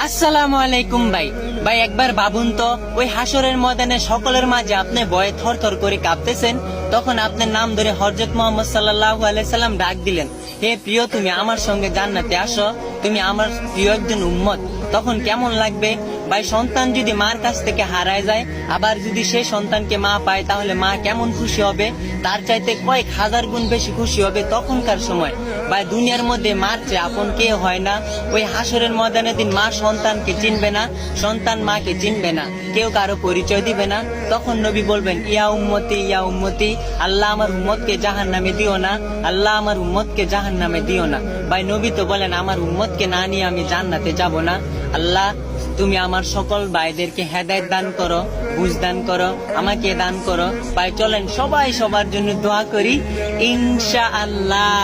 আসসালামু আলাইকুম ভাই। ভাই একবার ভাবুন তো, ওই হাসরের ময়দানে সকলের মাঝে আপনি ভয়ে থরথর করে কাঁপতেছেন, তখন আপনার নাম ধরে হযরত মুহাম্মদ সাল্লাল্লাহু আলাইহি সাল্লাম ডাক দিলেন, হে প্রিয়, তুমি আমার সঙ্গে জান্নাতে আসো, তুমি আমার প্রিয় একজন উম্মত। তখন কেমন লাগবে ভাই? সন্তান যদি মার কাছ থেকে হারায় যায়, আবার যদি সে সন্তানকে মা পায়, তাহলে মা কেমন খুশি হবে? তার চাইতে কয়েক হাজার গুণ বেশি খুশি হবে তখনকার সময়। ভাই দুনিয়ার মধ্যে মার চেয়ে আপন কেউ হয় না। ওই হাসরের ময়দানের দিন মা সন্তানকে চিনবে না, সন্তান মাকে চিনবে না, কেউ কারো পরিচয় দিবে না। তখন নবী বলবেন, ইয়া উম্মতি, ইয়া উম্মতি, আল্লাহ আমার উম্মতকে জাহান্নামে দিও না, আল্লাহ আমার উম্মতকে জাহান্নামে দিও না। ভাই নবী তো বলেন, আমার উম্মতকে না নিয়ে আমি জান্নাতে যাব না। আল্লাহ তুমি আমার সকল ভাইদেরকে হেদায়েত দান করো, বুঝ দান করো, আমাকে দান করো। ভাই চলেন সবাই সবার জন্য দোয়া করি, ইনশাআল্লাহ।